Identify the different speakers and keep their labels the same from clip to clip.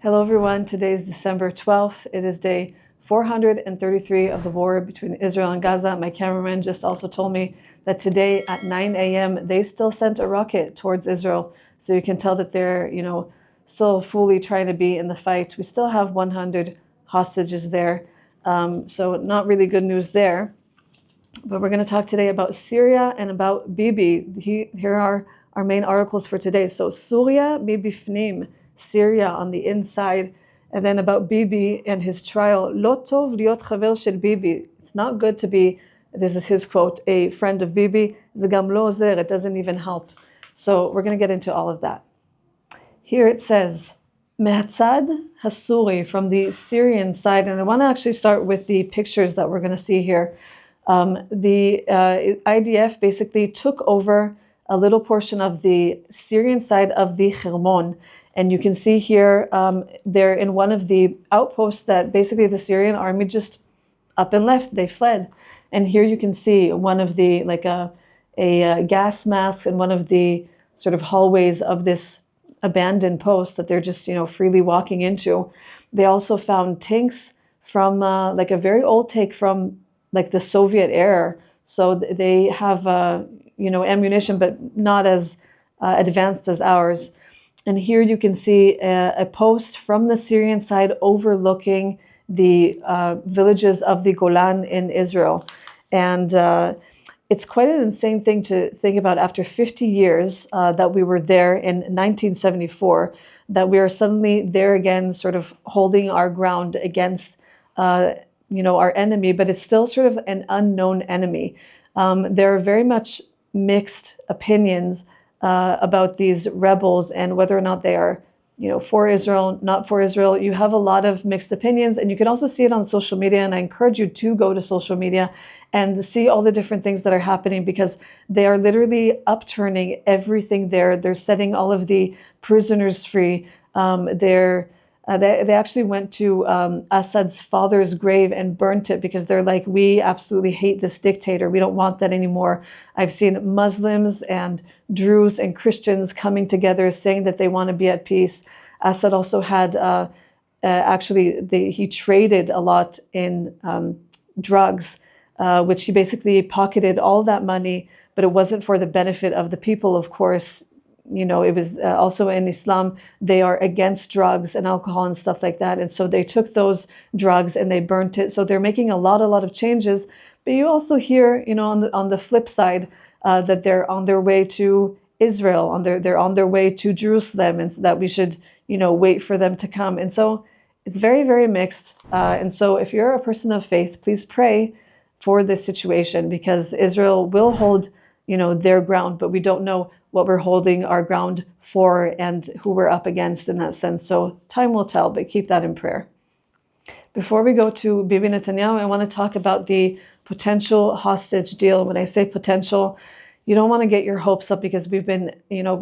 Speaker 1: Hello everyone, today is December 12th. It is day 433 of the war between Israel and Gaza. My cameraman just also told me that today at 9 a.m. they still sent a rocket towards Israel. So you can tell that they're, still fully trying to be in the fight. We still have 100 hostages there. So not really good news there. But we're going to talk today about Syria and about Bibi. Here are our main articles for today. So Syria bibifnim, Syria on the inside, and then about Bibi and his trial. Lo tov liot chaver shel Bibi. It's not good to be, this is his quote, a friend of Bibi. Ze gam lo ozer, it doesn't even help. So we're going to get into all of that. Here it says, Mehatzad Hasuri, from the Syrian side, and I want to actually start with the pictures that we're going to see here. The IDF basically took over a little portion of the Syrian side of the Hermon. And you can see here, they're in one of the outposts that basically the Syrian army just up and left. They fled. And here you can see one of the, like a gas mask in one of the sort of hallways of this abandoned post that they're just, freely walking into. They also found tanks from like a very old tank from like the Soviet era. So they have, ammunition, but not as advanced as ours. And here you can see a post from the Syrian side overlooking the villages of the Golan in Israel. And it's quite an insane thing to think about after 50 years that we were there in 1974, that we are suddenly there again, sort of holding our ground against, our enemy, but it's still sort of an unknown enemy. There are very much mixed opinions about these rebels and whether or not they are, for Israel, not for Israel. You have a lot of mixed opinions, and you can also see it on social media. And I encourage you to go to social media and see all the different things that are happening, because they are literally upturning everything there. They're setting all of the prisoners free. They actually went to Assad's father's grave and burnt it because they're like, we absolutely hate this dictator. We don't want that anymore. I've seen Muslims and Druze and Christians coming together saying that they want to be at peace. Assad also had, he traded a lot in drugs, which he basically pocketed all that money, but it wasn't for the benefit of the people, of course. It was also in Islam, they are against drugs and alcohol and stuff like that. And so they took those drugs and they burnt it. So they're making a lot of changes. But you also hear, on the flip side, that they're on their way to Israel, they're on their way to Jerusalem, and that we should, wait for them to come. And so it's very, very mixed. And so if you're a person of faith, please pray for this situation, because Israel will hold, their ground, but we don't know what we're holding our ground for and who we're up against in that sense. So time will tell, but keep that in prayer. Before we go to Bibi Netanyahu, I want to talk about the potential hostage deal. When I say potential, you don't want to get your hopes up, because we've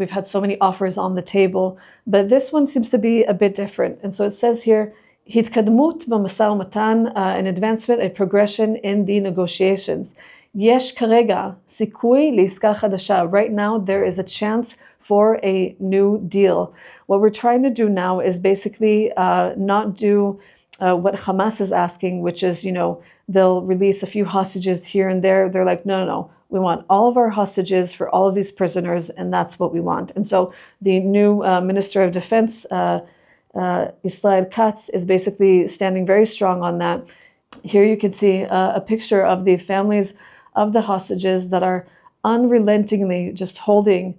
Speaker 1: had so many offers on the table, but this one seems to be a bit different. And so it says here, Hitkadmut b'masar matan, an advancement, a progression in the negotiations. Yesh karega sikui liska chadasha. Right now, there is a chance for a new deal. What we're trying to do now is basically not do what Hamas is asking, which is, they'll release a few hostages here and there. They're like, no. We want all of our hostages for all of these prisoners, and that's what we want. And so the new Minister of Defense, Israel Katz, is basically standing very strong on that. Here you can see a picture of the families of the hostages that are unrelentingly just holding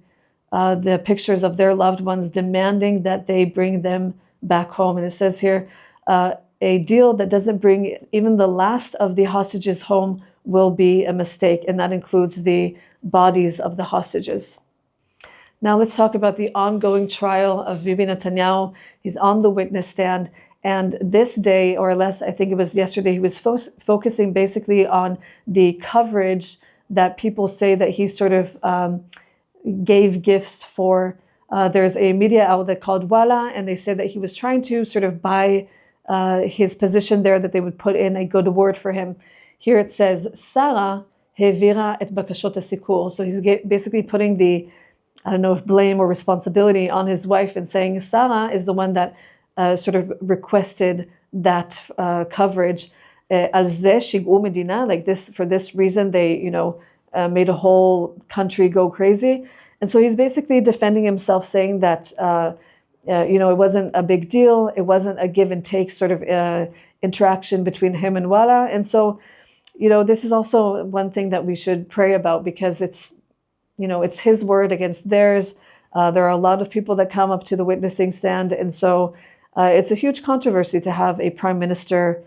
Speaker 1: the pictures of their loved ones, demanding that they bring them back home. And it says here, a deal that doesn't bring even the last of the hostages home will be a mistake, and that includes the bodies of the hostages. Now let's talk about the ongoing trial of Bibi Netanyahu. He's on the witness stand, and this day, or less, I think it was yesterday, he was focusing basically on the coverage that people say that he sort of gave gifts for. There's a media outlet called Walla, and they said that he was trying to sort of buy his position there, that they would put in a good word for him. Here it says, Sarah hevira et bakashot hasikur. So he's basically putting the, I don't know if blame or responsibility on his wife, and saying Sarah is the one that sort of requested that coverage. Al zeh shig'u medina, like this, for this reason, they, made a whole country go crazy. And so he's basically defending himself, saying that, it wasn't a big deal. It wasn't a give and take sort of interaction between him and Walla. And so, this is also one thing that we should pray about, because it's his word against theirs. There are a lot of people that come up to the witnessing stand. And so it's a huge controversy to have a prime minister,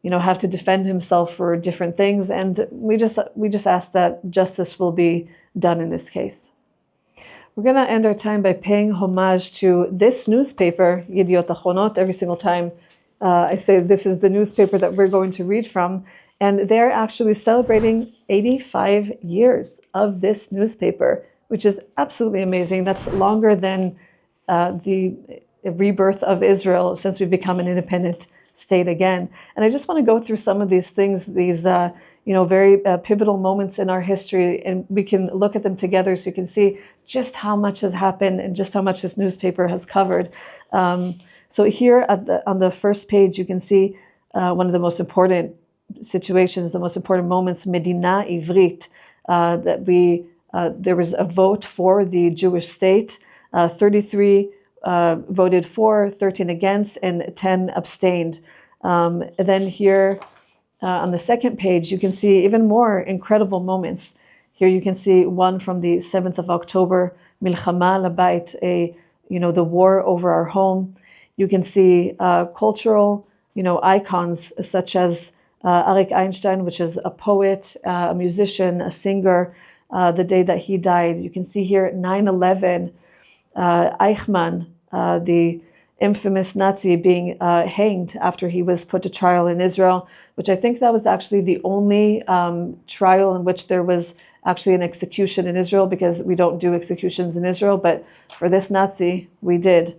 Speaker 1: have to defend himself for different things. And we just ask that justice will be done in this case. We're going to end our time by paying homage to this newspaper, Yediot Achronot. Every single time I say this is the newspaper that we're going to read from. And they're actually celebrating 85 years of this newspaper, which is absolutely amazing. That's longer than the rebirth of Israel since we've become an independent state again. And I just want to go through some of these things, these very pivotal moments in our history, and we can look at them together so you can see just how much has happened and just how much this newspaper has covered. So here on the first page, you can see one of the most important situations, the most important moments, Medina Ivrit, that there was a vote for the Jewish state. 33 voted for, 13 against, and 10 abstained. And then here on the second page, you can see even more incredible moments. Here you can see one from the 7th of October, Milchama Labait, the war over our home. You can see cultural, icons such as Arik Einstein, which is a poet, a musician, a singer, the day that he died. You can see here 9/11, Eichmann, the infamous Nazi, being hanged after he was put to trial in Israel, which I think that was actually the only trial in which there was actually an execution in Israel, because we don't do executions in Israel, but for this Nazi, we did.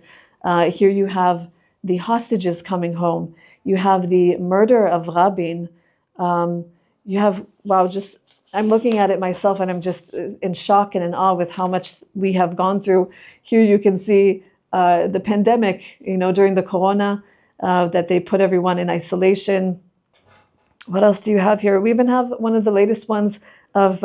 Speaker 1: Here you have the hostages coming home. You have the murder of Rabin. You have, I'm looking at it myself and I'm just in shock and in awe with how much we have gone through. Here you can see the pandemic, during the corona, that they put everyone in isolation. What else do you have here? We even have one of the latest ones of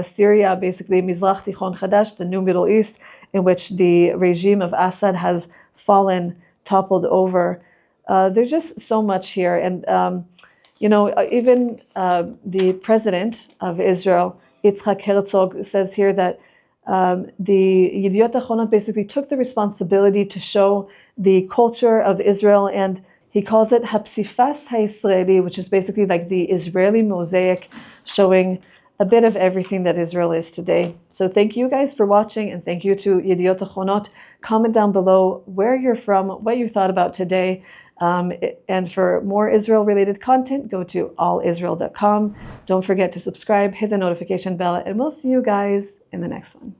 Speaker 1: Syria, basically, Mizrach Tichon Chadash, the new Middle East, in which the regime of Assad has fallen, toppled over. There's just so much here. And, even the president of Israel, Yitzhak Herzog, says here that the Yediot Achronot basically took the responsibility to show the culture of Israel, and he calls it Hapsifas HaYisraeli, which is basically like the Israeli mosaic, showing a bit of everything that Israel is today. So thank you guys for watching, and thank you to Yediot Achronot. Comment down below where you're from, what you thought about today. And for more Israel-related content, go to allisrael.com. Don't forget to subscribe, hit the notification bell, and we'll see you guys in the next one.